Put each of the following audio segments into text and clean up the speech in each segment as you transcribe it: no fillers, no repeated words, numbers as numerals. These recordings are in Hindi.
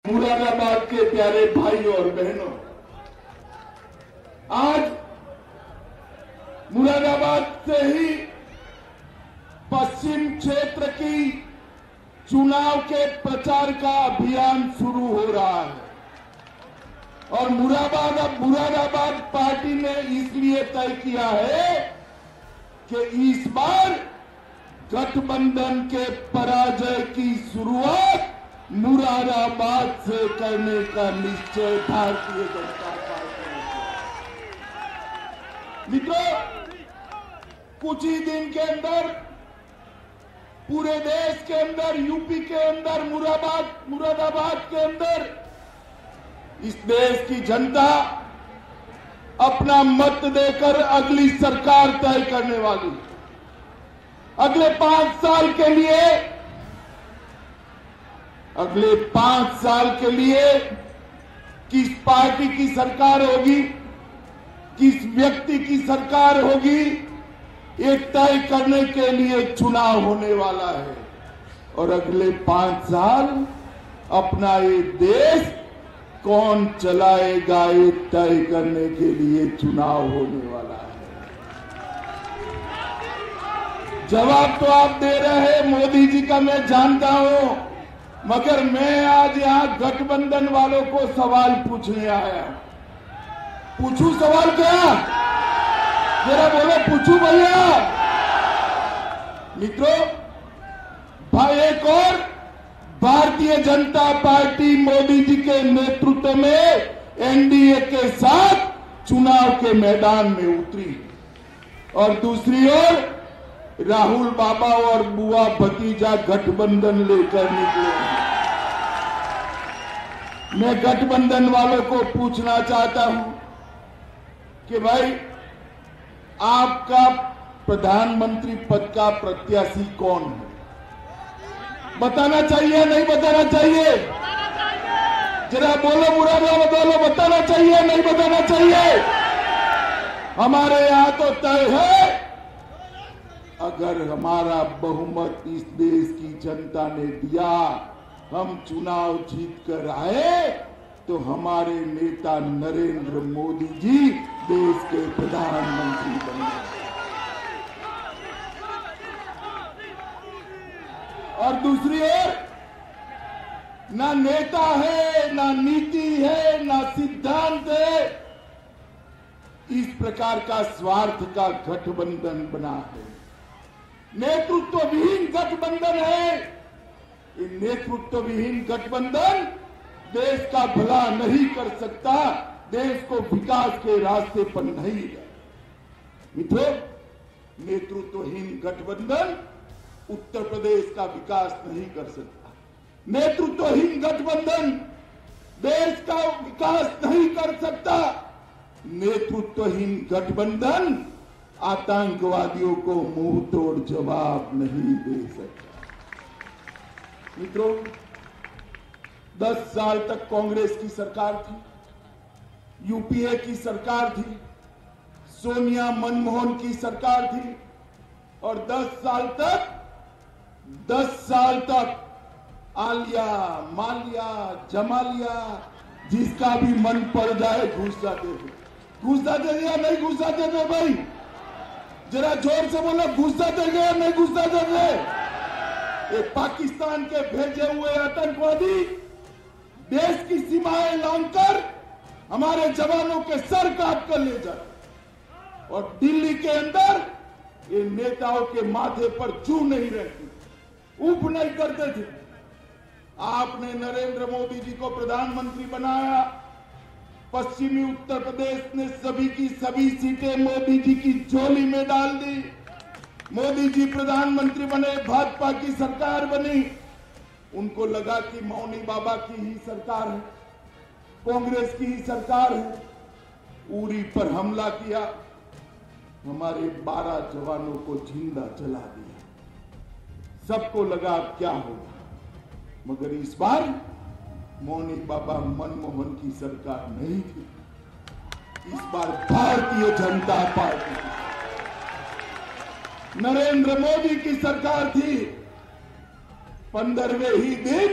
मुरादाबाद के प्यारे भाई और बहनों, आज मुरादाबाद से ही पश्चिम क्षेत्र की चुनाव के प्रचार का अभियान शुरू हो रहा है और मुरादाबाद पार्टी ने इसलिए तय किया है कि इस बार गठबंधन के पराजय की शुरुआत मुरादाबाद से करने का निश्चय भारतीय जनता पार्टी ने किया। मित्रों, कुछ ही दिन के अंदर पूरे देश के अंदर, यूपी के अंदर, मुरादाबाद के अंदर इस देश की जनता अपना मत देकर अगली सरकार तय करने वाली। अगले 5 साल के लिए किस पार्टी की सरकार होगी, किस व्यक्ति की सरकार होगी, ये तय करने के लिए चुनाव होने वाला है और अगले 5 साल अपना ये देश कौन चलाएगा, ये तय करने के लिए चुनाव होने वाला है। जवाब तो आप दे रहे हैं मोदी जी का, मैं जानता हूं, मगर मैं आज यहां गठबंधन वालों को सवाल पूछने आया। पूछूं सवाल क्या? जरा बोलो, पूछूं भैया। मित्रों, भाई, एक और भारतीय जनता पार्टी मोदी जी के नेतृत्व में एनडीए के साथ चुनाव के मैदान में उतरी और दूसरी ओर राहुल बाबा और बुआ भतीजा गठबंधन लेकर निकले। मैं गठबंधन वालों को पूछना चाहता हूं कि भाई, आपका प्रधानमंत्री पद का प्रत्याशी कौन है? बताना चाहिए, नहीं बताना चाहिए? जरा बोलो, मुरादाबाद बोलो, बताना चाहिए, नहीं बताना चाहिए? हमारे यहां तो तय है, अगर हमारा बहुमत इस देश की जनता ने दिया, हम चुनाव जीत कर आए, तो हमारे नेता नरेंद्र मोदी जी देश के प्रधानमंत्री बनेंगे। और दूसरी ओर ना नेता है, ना नीति है, ना सिद्धांत है, इस प्रकार का स्वार्थ का गठबंधन बना है। नेतृत्व विहीन गठबंधन है। ये नेतृत्व विहीन गठबंधन देश का भला नहीं कर सकता, देश को विकास के रास्ते पर नहीं ले। मित्रों, नेतृत्वहीन गठबंधन उत्तर प्रदेश का विकास नहीं कर सकता। नेतृत्वहीन गठबंधन देश का विकास नहीं कर सकता। नेतृत्वहीन गठबंधन आतंकवादियों को मुंह तोड़ जवाब नहीं दे सकता। मित्रों, 10 साल तक कांग्रेस की सरकार थी, यूपीए की सरकार थी, सोनिया मनमोहन की सरकार थी और 10 साल तक आलिया, मालिया, जमालिया, जिसका भी मन पड़ जाए घुस जाते थे। घुस जाते थे या नहीं घुस जाते थे भाई? जरा जोर से बोलो, घुस जाते थे या नहीं घुस जाते थे? ये पाकिस्तान के भेजे हुए आतंकवादी देश की सीमाएं लांघकर हमारे जवानों के सर काट कर ले जाते और दिल्ली के अंदर ये नेताओं के माथे पर जू नहीं रहती, ऊप नहीं करते थे। आपने नरेंद्र मोदी जी को प्रधानमंत्री बनाया, पश्चिमी उत्तर प्रदेश ने सभी की सभी सीटें मोदी जी की झोली में डाल दी। मोदी जी प्रधानमंत्री बने, भाजपा की सरकार बनी। उनको लगा कि मौनी बाबा की ही सरकार है, कांग्रेस की ही सरकार है। उरी पर हमला किया, हमारे 12 जवानों को जिंदा जला दिया। सबको लगा क्या होगा, मगर इस बार मौनी बाबा मनमोहन की सरकार नहीं थी, इस बार भारतीय जनता पार्टी की, नरेंद्र मोदी की सरकार थी। 15वें ही दिन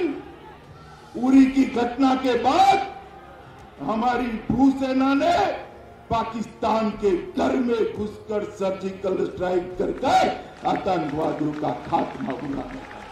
उरी की घटना के बाद हमारी भूसेना ने पाकिस्तान के घर में घुसकर सर्जिकल स्ट्राइक कर आतंकवादियों का खात्मा बुलाया।